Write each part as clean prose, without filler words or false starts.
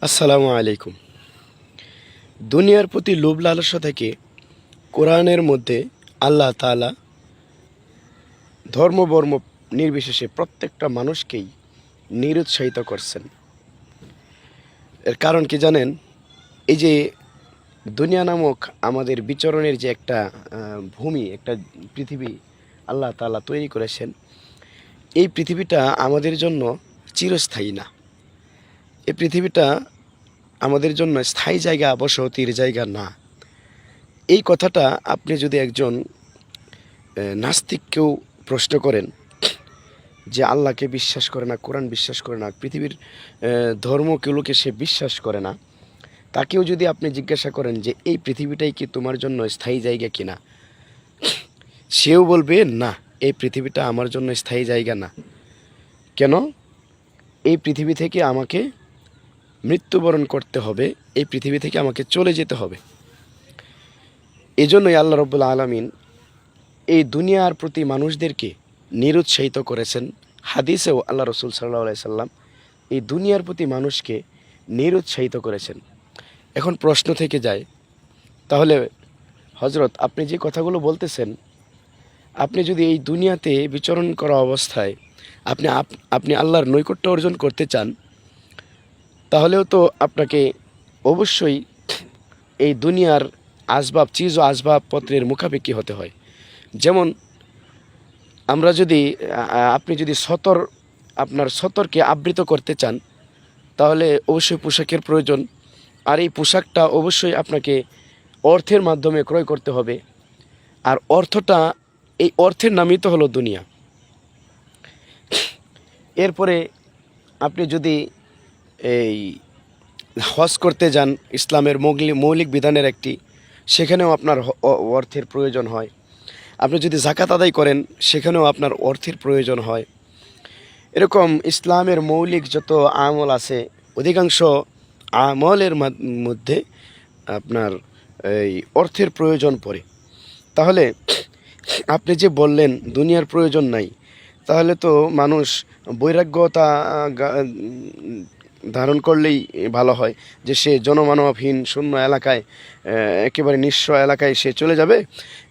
আসসালামু আলাইকুম। দুনিয়ার প্রতি লোভ লালসা থেকে কোরআনের মধ্যে আল্লাহ তাআলা ধর্ম বর্ম নির্বিশেষে প্রত্যেকটা মানুষকেই নিরুৎসাহিত করছেন। এর কারণ কি জানেন? এই যে দুনিয়া নামক আমাদের বিচরণের যে একটা ভূমি, একটা পৃথিবী আল্লাহ তাআলা তৈরি করেছেন, এই পৃথিবীটা আমাদের জন্য চিরস্থায়ী না। এই পৃথিবীটা আমাদের জন্য স্থায়ী জায়গা, বসতির জায়গা না। এই কথাটা আপনি যদি একজন নাস্তিককেও প্রশ্ন করেন, যে আল্লাহকে বিশ্বাস করে না, কোরআন বিশ্বাস করে না, পৃথিবীর ধর্মগুলোকে সে বিশ্বাস করে না, তাকেও যদি আপনি জিজ্ঞাসা করেন যে এই পৃথিবীটাই কি তোমার জন্য স্থায়ী জায়গা কিনা, সেও বলবে না, এই পৃথিবীটা আমার জন্য স্থায়ী জায়গা না। কেন? এই পৃথিবী থেকে আমাকে মৃত্যুবরণ করতে হবে, এই পৃথিবী থেকে আমাকে চলে যেতে হবে। এজন্যই আল্লাহ রাব্বুল আলামিন এই দুনিয়ার প্রতি মানুষদেরকে নিরুৎসাহিত করেছেন। হাদিসেও আল্লাহ রসুল সাল্লাল্লাহু আলাইহি সাল্লাম এই দুনিয়ার প্রতি মানুষকে নিরুৎসাহিত করেছেন। এখন প্রশ্ন থেকে যায়, তাহলে হজরত আপনি যে কথাগুলো বলতেছেন, আপনি যদি এই দুনিয়াতে বিচরণ করা অবস্থায় আপনি আল্লাহর নৈকট্য অর্জন করতে চান, তাহলেও তো আপনাকে অবশ্যই এই দুনিয়ার চিজ ও আসবাবপত্রের মুখাপেক্ষি হতে হয়। যেমন আমরা যদি আপনি যদি আপনার সতরকে আবৃত করতে চান, তাহলে অবশ্যই পোশাকের প্রয়োজন। আর এই পোশাকটা অবশ্যই আপনাকে অর্থের মাধ্যমে ক্রয় করতে হবে। আর এই অর্থের নামই তো হলো দুনিয়া। এরপরে আপনি যদি এই হজ করতে যান, ইসলামের মৌলিক বিধানের একটি, সেখানেও আপনার অর্থের প্রয়োজন হয়। আপনি যদি যাকাত আদায় করেন, সেখানেও আপনার অর্থের প্রয়োজন হয়। এরকম ইসলামের মৌলিক যত আমল আছে, অধিকাংশ আমলের মধ্যে আপনার এই অর্থের প্রয়োজন পড়ে। তাহলে আপনি যে বললেন দুনিয়ার প্রয়োজন নাই, তাহলে তো মানুষ বৈরাগ্যতা ধারণ করলেই ভালো হয়, যে সে জনমানবহীন শূন্য এলাকায়, একেবারে নিঃস্ব এলাকায় সে চলে যাবে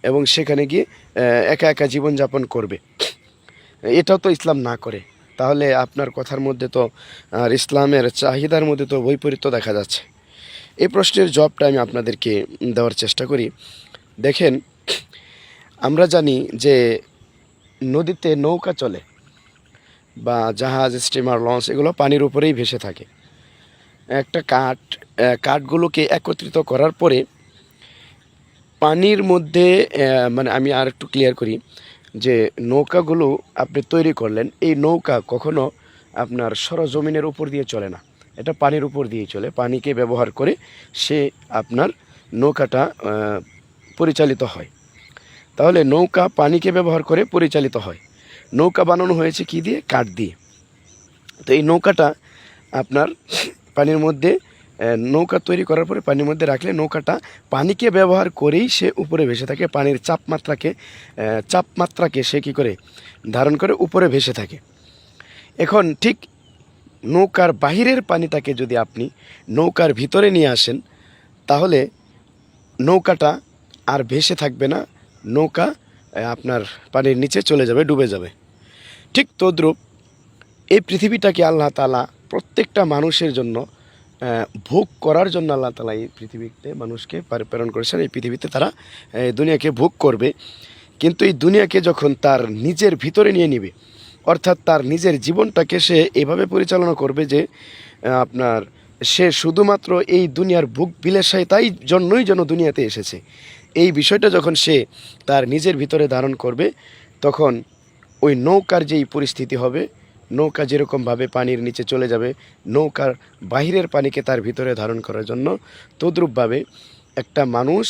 এবং সেখানে গিয়ে একা একা জীবনযাপন করবে। এটাও তো ইসলাম না করে। তাহলে আপনার কথার মধ্যে তো আর ইসলামের চাহিদার মধ্যে তো বৈপরীত্য দেখা যাচ্ছে। এই প্রশ্নের জবাবটা আমি আপনাদেরকে দেওয়ার চেষ্টা করি। দেখেন, আমরা জানি যে নদীতে নৌকা চলে, বা জাহাজ, স্টিমার, লঞ্চ, এগুলো পানির উপরেই ভেসে থাকে। একটা কাঠগুলোকে একত্রিত করার পরে পানির মধ্যে, মানে আমি আর একটু ক্লিয়ার করি, যে নৌকাগুলো আপনি তৈরি করলেন, এই নৌকা কখনো আপনার সরজমিনের উপর দিয়ে চলে না, এটা পানির উপর দিয়ে চলে। পানিকে ব্যবহার করে সে আপনার নৌকাটা পরিচালিত হয়। তাহলে নৌকা পানিকে ব্যবহার করে পরিচালিত হয়। নৌকা বানানো হয়েছে কি দিয়ে? কাঠ দিয়ে। তো এই নৌকাটা আপনার পানির মধ্যে, নৌকা তৈরি করার পরে পানির মধ্যে রাখলে নৌকাটা পানিকে ব্যবহার করেই সে উপরে ভেসে থাকে। পানির চাপমাত্রাকে সে কী করে ধারণ করে উপরে ভেসে থাকে। এখন ঠিক নৌকার বাহিরের পানিটাকে যদি আপনি নৌকার ভিতরে নিয়ে আসেন, তাহলে নৌকাটা আর ভেসে থাকবে না, নৌকা আপনার পানির নিচে চলে যাবে, ডুবে যাবে। ঠিক তদ্রূপ এই পৃথিবীটাকে আল্লাহ তাআলা প্রত্যেকটা মানুষের জন্য ভোগ করার জন্য আল্লাহ তাআলা এই পৃথিবীতে মানুষকে প্রেরণ করেছেন। এই পৃথিবীতে তারা দুনিয়াকে ভোগ করবে। কিন্তু এই দুনিয়াকে যখন তার নিজের ভিতরে নিয়ে নিবে, অর্থাৎ তার নিজের জীবনটাকে সে এভাবে পরিচালনা করবে যে আপনার সে শুধুমাত্র এই দুনিয়ার ভোগ বিলাসিতাই জন্যই যেন দুনিয়াতে এসেছে, এই বিষয়টা যখন সে তার নিজের ভিতরে ধারণ করবে, তখন ওই নৌকার যেই পরিস্থিতি হবে, নৌকা যেরকমভাবে পানির নিচে চলে যাবে, নৌকার বাহিরের পানিকে তার ভিতরে ধারণ করার জন্য, তদ্রূপভাবে একটা মানুষ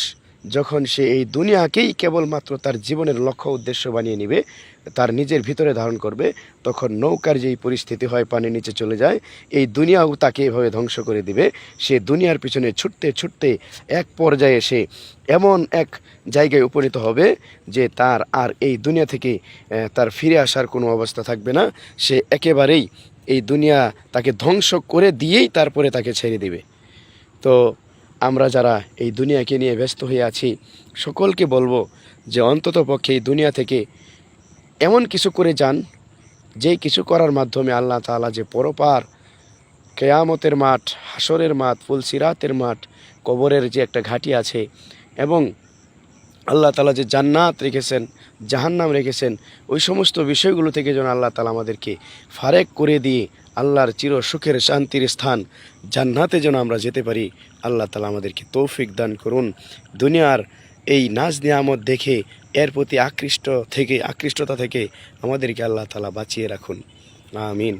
যখন সে এই দুনিয়াকেই কেবলমাত্র তার জীবনের লক্ষ্য উদ্দেশ্য বানিয়ে নেবে, তার নিজের ভিতরে ধারণ করবে, তখন নৌকার যেই পরিস্থিতি হয়, পানির নিচে চলে যায়, এই দুনিয়াও তাকে এভাবে ধ্বংস করে দিবে। সে দুনিয়ার পিছনে ছুটতে ছুটতে এক পর্যায়ে সে এমন এক জায়গায় উপনীত হবে যে তার আর এই দুনিয়া থেকে তার ফিরে আসার কোনো অবস্থা থাকবে না। সে একেবারেই এই দুনিয়া তাকে ধ্বংস করে দিয়েই তারপরে তাকে ছেড়ে দিবে। তো আমরা যারা এই দুনিয়াকে নিয়ে ব্যস্ত হয়ে আছি, সকলকে বলবো যে অন্তত পক্ষে এই দুনিয়া থেকে এমন কিছু করে যান, যেই কিছু করার মাধ্যমে আল্লাহ তাআলা যে পরপার কেয়ামতের মাঠ, হাসরের মাঠ, ফুলসিরাতের মাঠ, কবরের যে একটা ঘাঁটি আছে, এবং আল্লাহ তাআলা যে জান্নাত রেখেছেন, জাহান্নাম রেখেছেন, ওই সমস্ত বিষয়গুলো থেকে যেন আল্লাহ তাআলা আমাদেরকে ফারেক করে দিয়ে আল্লাহর চির সুখের শান্তির স্থান জান্নাতে যেন আমরা যেতে পারি। আল্লাহ তাআলা আমাদেরকে তৌফিক দান করুন। দুনিয়ার এই নাজ নিয়ামত দেখে এর প্রতি আকৃষ্টতা থেকে আমাদেরকে আল্লাহ তাআলা বাঁচিয়ে রাখুন। আমিন।